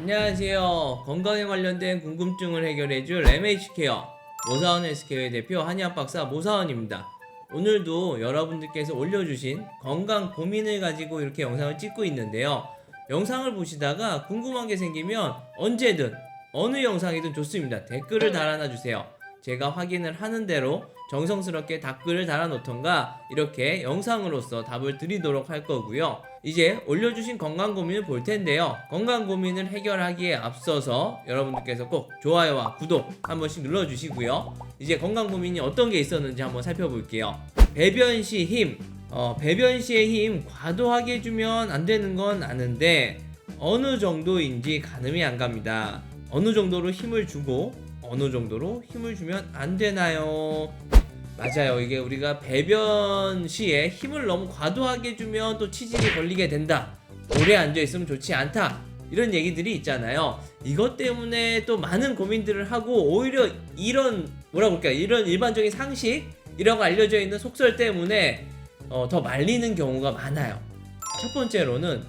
안녕하세요. 건강에 관련된 궁금증을 해결해줄 MH케어 모사원 헬스케어의 대표 한의학 박사 모사원입니다. 오늘도 여러분들께서 올려주신 건강 고민을 가지고 이렇게 영상을 찍고 있는데요. 영상을 보시다가 궁금한 게 생기면 언제든 어느 영상이든 좋습니다. 댓글을 달아놔 주세요. 제가 확인을 하는 대로 정성스럽게 답글을 달아놓던가 이렇게 영상으로서 답을 드리도록 할 거고요. 이제 올려주신 건강 고민을 볼 텐데요. 건강 고민을 해결하기에 앞서서 여러분들께서 꼭 좋아요와 구독 한 번씩 눌러주시고요. 이제 건강 고민이 어떤 게 있었는지 한번 살펴볼게요. 배변 시 힘. 배변 시의 힘 과도하게 주면 안 되는 건 아는데 어느 정도인지 가늠이 안 갑니다. 어느 정도로 힘을 주고 어느 정도로 힘을 주면 안 되나요? 맞아요. 이게 우리가 배변 시에 힘을 너무 과도하게 주면 또 치질이 걸리게 된다. 오래 앉아있으면 좋지 않다. 이런 얘기들이 있잖아요. 이것 때문에 또 많은 고민들을 하고 오히려 이런 이런 일반적인 상식이라고 알려져 있는 속설 때문에 더 말리는 경우가 많아요. 첫 번째로는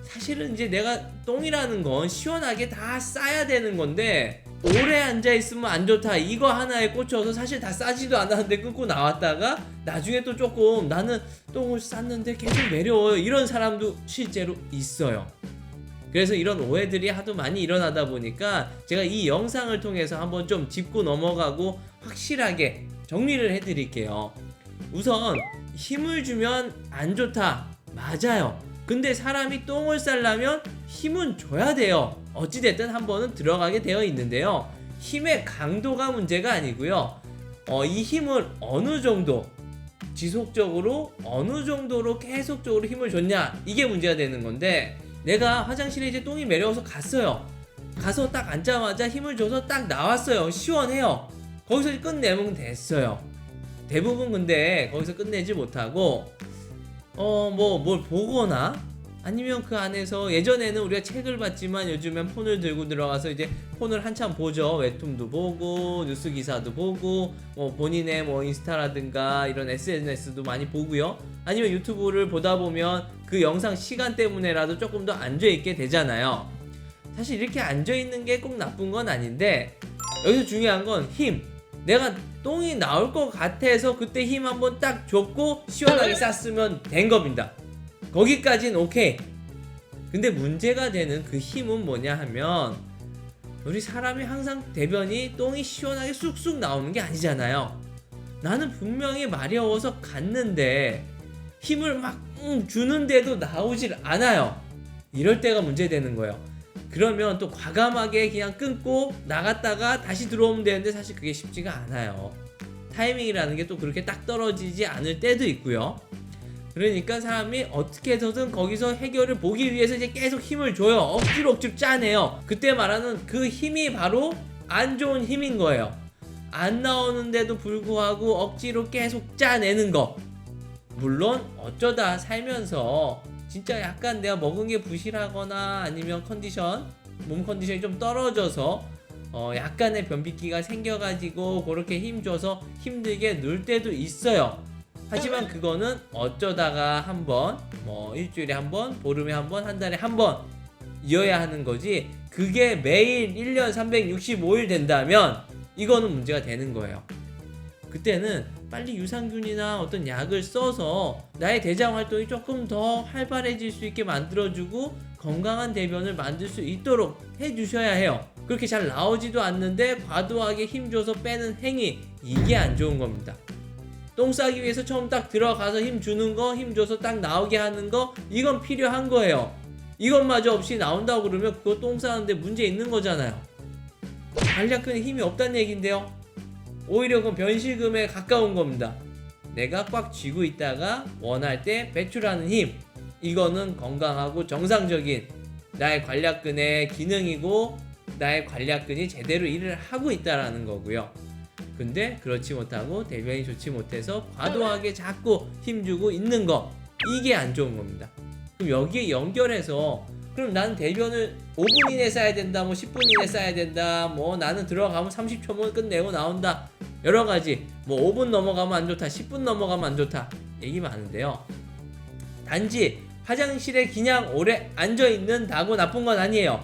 사실은 이제 내가 똥이라는 건 시원하게 다 싸야 되는 건데 오래 앉아있으면 안 좋다 이거 하나에 꽂혀서 사실 다 싸지도 않았는데 끊고 나왔다가 나중에 또 조금 나는 똥을 쌌는데 계속 내려워요 이런 사람도 실제로 있어요. 그래서 이런 오해들이 하도 많이 일어나다 보니까 제가 이 영상을 통해서 한번 좀 짚고 넘어가고 확실하게 정리를 해드릴게요. 우선 힘을 주면 안 좋다 맞아요. 근데 사람이 똥을 싸려면 힘은 줘야 돼요. 어찌됐든 한 번은 들어가게 되어 있는데요. 힘의 강도가 문제가 아니고요. 이 힘을 어느 정도 지속적으로 어느 정도로 계속적으로 힘을 줬냐 이게 문제가 되는 건데 내가 화장실에 이제 똥이 매려워서 갔어요. 가서 딱 앉자마자 힘을 줘서 딱 나왔어요. 시원해요. 거기서 끝내면 됐어요. 대부분 근데 거기서 끝내지 못하고 뭘 보거나 아니면 그 안에서 예전에는 우리가 책을 봤지만 요즘엔 폰을 들고 들어가서 이제 폰을 한참 보죠. 웹툰도 보고 뉴스 기사도 보고 본인의 인스타라든가 이런 SNS도 많이 보고요. 아니면 유튜브를 보다 보면 그 영상 시간 때문에라도 조금 더 앉아있게 되잖아요. 사실 이렇게 앉아있는 게 꼭 나쁜 건 아닌데 여기서 중요한 건 힘. 내가 똥이 나올 것 같아서 그때 힘 한번 딱 줬고 시원하게 쌌으면 된 겁니다. 거기까진 오케이. 근데 문제가 되는 그 힘은 뭐냐 하면 우리 사람이 항상 대변이 똥이 시원하게 쑥쑥 나오는 게 아니잖아요. 나는 분명히 마려워서 갔는데 힘을 막 주는데도 나오질 않아요. 이럴 때가 문제되는 거예요. 그러면 또 과감하게 그냥 끊고 나갔다가 다시 들어오면 되는데 사실 그게 쉽지가 않아요. 타이밍이라는 게 또 그렇게 딱 떨어지지 않을 때도 있고요. 그러니까 사람이 어떻게 해서든 거기서 해결을 보기 위해서 이제 계속 힘을 줘요. 억지로 짜내요. 그때 말하는 그 힘이 바로 안 좋은 힘인 거예요. 안 나오는데도 불구하고 억지로 계속 짜내는 거. 물론 어쩌다 살면서 진짜 약간 내가 먹은 게 부실하거나 아니면 몸 컨디션이 좀 떨어져서 약간의 변비기가 생겨가지고 그렇게 힘줘서 힘들게 놀 때도 있어요. 하지만 그거는 어쩌다가 한번 일주일에 한번 보름에 한번 한 달에 한번 이어야 하는 거지 그게 매일 1년 365일 된다면 이거는 문제가 되는 거예요. 그때는 빨리 유산균이나 어떤 약을 써서 나의 대장 활동이 조금 더 활발해질 수 있게 만들어주고 건강한 대변을 만들 수 있도록 해주셔야 해요. 그렇게 잘 나오지도 않는데 과도하게 힘줘서 빼는 행위 이게 안 좋은 겁니다. 똥 싸기 위해서 처음 딱 들어가서 힘 주는 거, 힘 줘서 딱 나오게 하는 거 이건 필요한 거예요. 이것마저 없이 나온다고 그러면 그거 똥 싸는데 문제 있는 거잖아요. 관략근에 힘이 없다는 얘긴데요. 오히려 그건 변실금에 가까운 겁니다. 내가 꽉 쥐고 있다가 원할 때 배출하는 힘 이거는 건강하고 정상적인 나의 관략근의 기능이고 나의 관략근이 제대로 일을 하고 있다라는 거고요. 근데 그렇지 못하고 대변이 좋지 못해서 과도하게 자꾸 힘주고 있는 거 이게 안 좋은 겁니다. 그럼 여기에 연결해서 그럼 나는 대변을 5분 이내 싸야 된다 10분 이내 싸야 된다 나는 들어가면 30초면 끝내고 나온다 여러가지 5분 넘어가면 안 좋다 10분 넘어가면 안 좋다 얘기 많은데요. 단지 화장실에 그냥 오래 앉아있는다고 나쁜 건 아니에요.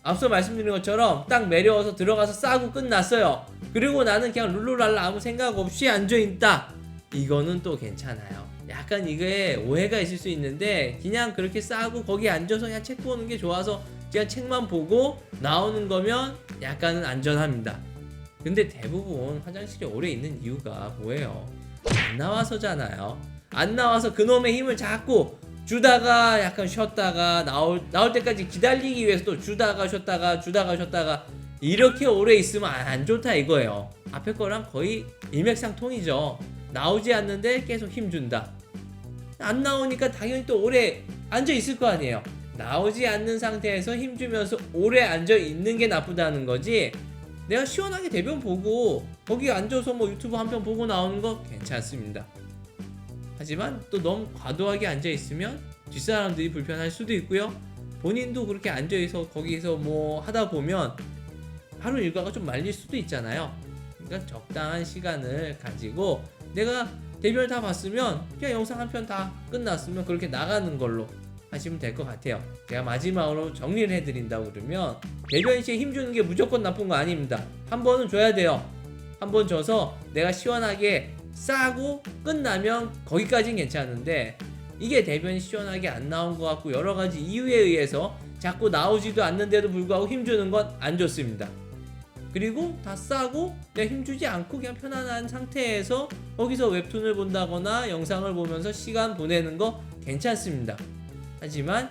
앞서 말씀드린 것처럼 딱 매려워서 들어가서 싸고 끝났어요. 그리고 나는 그냥 룰루랄라 아무 생각 없이 앉아있다. 이거는 또 괜찮아요. 약간 이게 오해가 있을 수 있는데 그냥 그렇게 싸고 거기 앉아서 그냥 책 보는 게 좋아서 그냥 책만 보고 나오는 거면 약간은 안전합니다. 근데 대부분 화장실에 오래 있는 이유가 뭐예요? 안 나와서잖아요. 안 나와서 그놈의 힘을 자꾸 주다가 약간 쉬었다가 나올 때까지 기다리기 위해서 또 주다가 쉬었다가 이렇게 오래 있으면 안 좋다 이거예요. 앞에 거랑 거의 일맥상통이죠. 나오지 않는데 계속 힘준다. 안 나오니까 당연히 또 오래 앉아 있을 거 아니에요. 나오지 않는 상태에서 힘주면서 오래 앉아 있는 게 나쁘다는 거지. 내가 시원하게 대변 보고 거기 앉아서 뭐 유튜브 한 편 보고 나오는 거 괜찮습니다. 하지만 또 너무 과도하게 앉아 있으면 뒷사람들이 불편할 수도 있고요. 본인도 그렇게 앉아 있어 거기서 뭐 하다 보면 하루 일과가 좀 말릴 수도 있잖아요. 그러니까 적당한 시간을 가지고 내가 대변을 다 봤으면 그냥 영상 한 편 다 끝났으면 그렇게 나가는 걸로 하시면 될 것 같아요. 제가 마지막으로 정리를 해드린다고 그러면 대변 시에 힘주는 게 무조건 나쁜 거 아닙니다. 한 번은 줘야 돼요. 한 번 줘서 내가 시원하게 싸고 끝나면 거기까진 괜찮은데 이게 대변이 시원하게 안 나온 것 같고 여러 가지 이유에 의해서 자꾸 나오지도 않는데도 불구하고 힘주는 건 안 좋습니다. 그리고 다 싸고 내가 힘주지 않고 그냥 편안한 상태에서 거기서 웹툰을 본다거나 영상을 보면서 시간 보내는 거 괜찮습니다. 하지만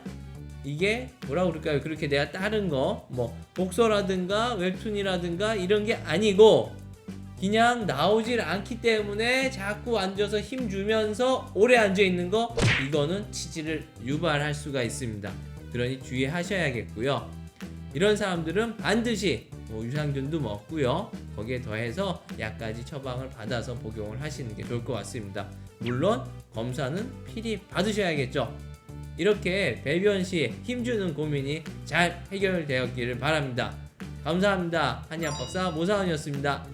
이게 뭐라고 그럴까요? 그렇게 내가 다른 거 뭐 독서라든가 웹툰이라든가 이런 게 아니고 그냥 나오질 않기 때문에 자꾸 앉아서 힘주면서 오래 앉아있는 거 이거는 치질을 유발할 수가 있습니다. 그러니 주의하셔야겠고요. 이런 사람들은 반드시 뭐 유산균도 먹고요. 거기에 더해서 약까지 처방을 받아서 복용을 하시는 게 좋을 것 같습니다. 물론 검사는 필히 받으셔야겠죠. 이렇게 배변 시 힘주는 고민이 잘 해결되었기를 바랍니다. 감사합니다. 한의학박사 모사원이었습니다.